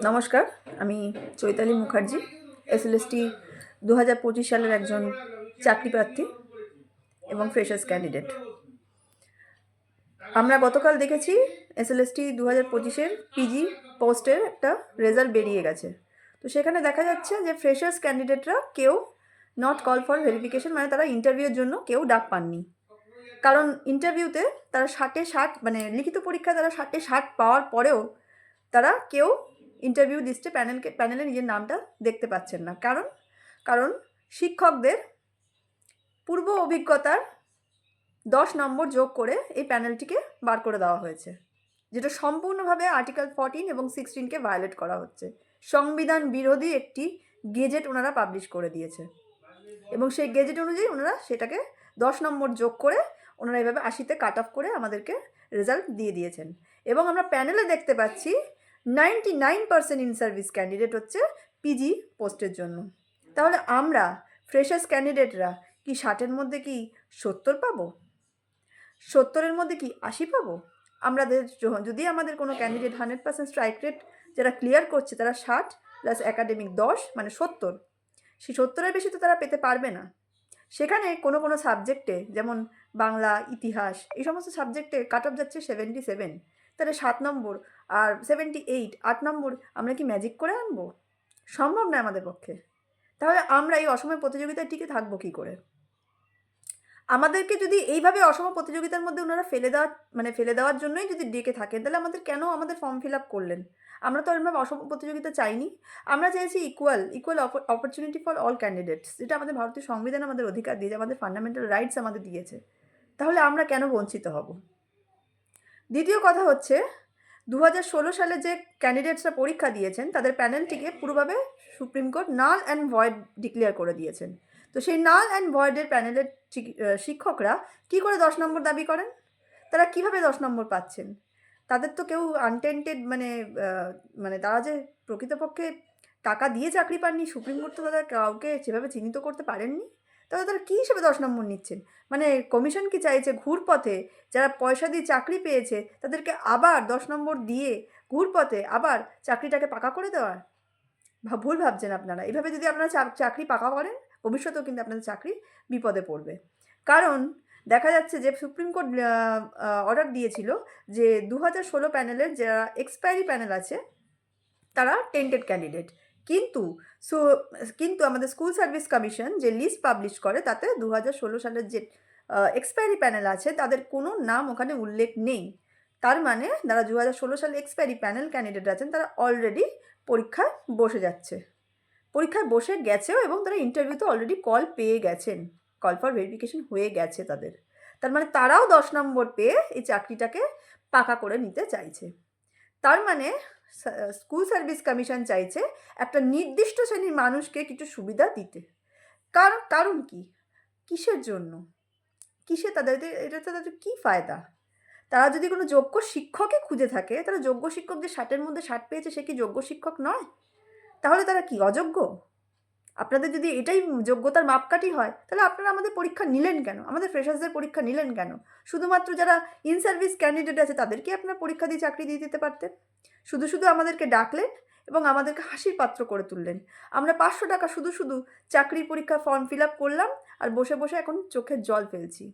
নমস্কার, আমি চৈতালি মুখার্জি, এসএলএসটি 2025 সালের একজন চাকরি প্রার্থী এবং ফ্রেশার্স ক্যান্ডিডেট। আমরা গতকাল দেখেছি এসএলএসটি 2025-এর পিজি পোস্টের একটা রেজাল্ট বেরিয়ে গেছে। তো সেখানে দেখা যাচ্ছে যে ফ্রেশার্স ক্যান্ডিডেটরা কেউ নট কল ফর ভেরিফিকেশন, মানে তারা ইন্টারভিউয়ের জন্য কেউ ডাক পাননি। কারণ ইন্টারভিউতে তারা 60-এ 60, মানে লিখিত পরীক্ষায় তারা 60-এ 60 পাওয়ার পরেও তারা কেউ ইন্টারভিউ লিস্টে প্যানেলে নিজের নামটা দেখতে পাচ্ছেন না। কারণ শিক্ষকদের পূর্ব অভিজ্ঞতার 10 নম্বর যোগ করে এই প্যানেলটিকে বার করে দেওয়া হয়েছে, যেটা সম্পূর্ণভাবে আর্টিকেল 14 এবং 16কে ভায়োলেট করা হচ্ছে। সংবিধান বিরোধী একটি গেজেট ওনারা পাবলিশ করে দিয়েছে এবং সেই গেজেট অনুযায়ী ওনারা সেটাকে 10 নম্বর যোগ করে ওনারা এভাবে 80-তে কাট অফ করে আমাদেরকে রেজাল্ট দিয়ে দিয়েছেন। এবং আমরা প্যানেলে দেখতে পাচ্ছি 99% ইন সার্ভিস ক্যান্ডিডেট হচ্ছে পিজি পোস্টের জন্য। তাহলে আমরা ফ্রেশার্স ক্যান্ডিডেটরা কি 60-এর মধ্যে কি 70 পাবো? 70-এর মধ্যে কি 80 পাবো? যদি আমাদের কোনো ক্যান্ডিডেট 100% স্ট্রাইক রেট যারা ক্লিয়ার করছে তারা 60 প্লাস একাডেমিক 10 মানে 70, সেই 70-এর বেশি তো তারা পেতে পারবে না। সেখানে কোনো সাবজেক্টে, যেমন বাংলা, ইতিহাস, এই সমস্ত সাবজেক্টে কাট অফ যাচ্ছে 77, তাহলে 7 নম্বর আর 78, 8 নম্বর আমরা কি ম্যাজিক করে আনবো? সম্ভব নয় আমাদের পক্ষে। তাহলে আমরা এই অসম প্রতিযোগিতায় টিকে থাকবো কী করে? আমাদেরকে যদি এইভাবে অসম প্রতিযোগিতার মধ্যে ওনারা ফেলে দেওয়ার জন্যই যদি ডেকে থাকেন, তাহলে আমাদের ফর্ম ফিল আপ করলেন? আমরা তো এরকম অসম প্রতিযোগিতা চাইনি। আমরা চাইছি equal opportunity for all candidates, যেটা আমাদের ভারতীয় সংবিধান আমাদের অধিকার দিয়েছে, আমাদের ফান্ডামেন্টাল রাইটস আমাদের দিয়েছে। তাহলে আমরা কেন বঞ্চিত হব? দ্বিতীয় কথা হচ্ছে, 2016 সালে যে ক্যান্ডিডেটসরা পরীক্ষা দিয়েছেন তাদের প্যানেলটিকে পুরোভাবে supreme court null and void declare করে দিয়েছেন। তো সেই নাল অ্যান্ড ভয়েডের প্যানেলের শিক্ষকরা কী করে 10 নম্বর দাবি করেন? তারা কিভাবে 10 নম্বর পাচ্ছেন? তাদের তো কেউ আনটেন্টেড, মানে তারা যে প্রকৃতপক্ষে টাকা দিয়ে চাকরি পাননি, সুপ্রিম কোর্ট তো তাদের কাউকে সেভাবে চিহ্নিত করতে পারেননি। তাহলে তারা কী হিসেবে 10 নম্বর নিচ্ছেন? মানে কমিশন কি চাইছে ঘুরপথে যারা পয়সা দিয়ে চাকরি পেয়েছে তাদেরকে আবার 10 নম্বর দিয়ে ঘুরপথে আবার চাকরিটাকে পাকা করে দেওয়ার? ভুল ভাবছেন আপনারা। এভাবে যদি আপনারা চাকরি পাকা করেন, ভবিষ্যতেও কিন্তু আপনাদের চাকরি বিপদে পড়বে। কারণ দেখা যাচ্ছে যে সুপ্রিম কোর্ট অর্ডার দিয়েছিল যে 2016 প্যানেলের যারা এক্সপায়ারি প্যানেল আছে তারা টেন্টেড ক্যান্ডিডেট। কিন্তু আমাদের স্কুল সার্ভিস কমিশন যে লিস্ট পাবলিশ করে তাতে 2016 সালের যে এক্সপায়ারি প্যানেল আছে তাদের কোনো নাম ওখানে উল্লেখ নেই। তার মানে যারা 2016 সালে এক্সপায়ারি প্যানেল ক্যান্ডিডেট আছেন তারা অলরেডি পরীক্ষায় বসে গেছেও এবং তারা ইন্টারভিউতে অলরেডি কল পেয়ে গেছেন, কল ফর ভেরিফিকেশন হয়ে গেছে তাদের। তার মানে তারাও 10 নম্বর পেয়ে এই চাকরিটাকে পাকা করে নিতে চাইছে। তার মানে স্কুল সার্ভিস কমিশন চাইছে একটা নির্দিষ্ট শ্রেণীর মানুষকে কিছু সুবিধা দিতে। কারণ কি? কিসের জন্য? এটা তাদের কী ফায়দা? তারা যদি কোনো যোগ্য শিক্ষকই খুঁজে থাকে, তাহলে যোগ্য শিক্ষক যে 60-এর মধ্যে 60 পেয়েছে সে কি যোগ্য শিক্ষক নয়? তাহলে তারা কি অযোগ্য? আপনাদের যদি এটাই যোগ্যতার মাপকাঠি হয়, তাহলে আপনারা আমাদের পরীক্ষা নিলেন কেন? আমাদের ফ্রেশার্সদের পরীক্ষা নিলেন কেন? শুধুমাত্র যারা ইন সার্ভিস ক্যান্ডিডেট আছে তাদেরকেই আপনারা পরীক্ষা দিয়ে চাকরি দিয়ে দিতে পারতেন। শুধু আমাদেরকে ডাকলেন এবং আমাদেরকে হাসির পাত্র করে তুললেন। আমরা 500 টাকা শুধু চাকরির পরীক্ষার ফর্ম ফিল আপ করলাম আর বসে এখন চোখের জল ফেলছি।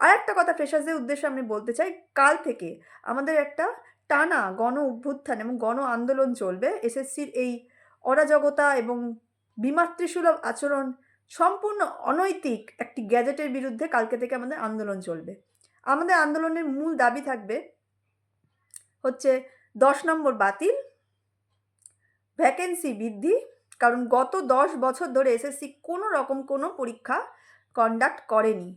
আর একটা কথা ফ্রেশার্সদের উদ্দেশ্যে আমি বলতে চাই, কাল থেকে আমাদের একটা টানা গণ অভ্যুত্থান এবং গণ আন্দোলন চলবে। এসএসসির এই অরাজকতা এবং বিমাতৃসুলভ আচরণ, সম্পূর্ণ অনৈতিক একটি গ্যাজেটের বিরুদ্ধে কালকে থেকে আমাদের আন্দোলন চলবে। আমাদের আন্দোলনের মূল দাবি থাকবে হচ্ছে 10 নম্বর বাতিল, ভ্যাকেন্সি বৃদ্ধি। কারণ গত 10 বছর ধরে এসএসসি কোনো রকম কোনো পরীক্ষা কন্ডাক্ট করেনি।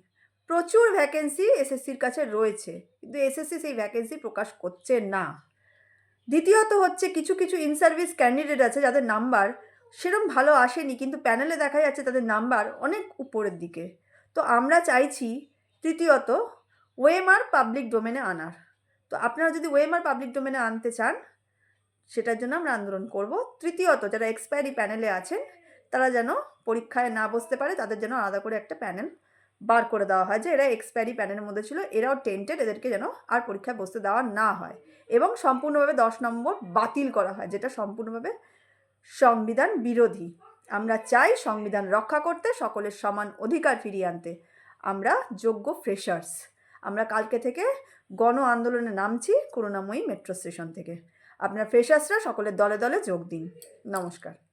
প্রচুর ভ্যাকেন্সি এসএসসির কাছে রয়েছে, কিন্তু এসএসসি সেই ভ্যাকেন্সি প্রকাশ করছে না। দ্বিতীয়ত হচ্ছে কিছু ইন সার্ভিস ক্যান্ডিডেট আছে যাদের নাম্বার সেরকম ভালো আসেনি, কিন্তু প্যানেলে দেখা যাচ্ছে তাদের নাম্বার অনেক উপরের দিকে। তো আমরা চাইছি তৃতীয়ত ওএমআর পাবলিক ডোমেনে আনার। তো আপনারা যদি ওএমআর পাবলিক ডোমেনে আনতে চান সেটার জন্য আমরা আন্দোলন করব। তৃতীয়ত যারা এক্সপায়ারি প্যানেলে আছেন তারা যেন পরীক্ষায় না বসতে পারে, তাদের জন্য আলাদা করে একটা প্যানেল বার করে দেওয়া হয় যে এরা এক্সপায়ারি প্যানেলের মধ্যে ছিল, এরাও টেন্টেড, এদেরকে যেন আর পরীক্ষায় বসতে দেওয়া না হয়, এবং সম্পূর্ণভাবে 10 নম্বর বাতিল করা হয়, যেটা সম্পূর্ণভাবে সংবিধান বিরোধী। আমরা চাই সংবিধান রক্ষা করতে, সকলের সমান অধিকার ফিরিয়ে আনতে। আমরা যোগ্য ফ্রেশার্স। আমরা কালকে থেকে গণ আন্দোলনে নামছি করুণাময়ী মেট্রো স্টেশন থেকে। আপনারা ফ্রেশার্সরা সকলের দলে দলে যোগ দিন। নমস্কার।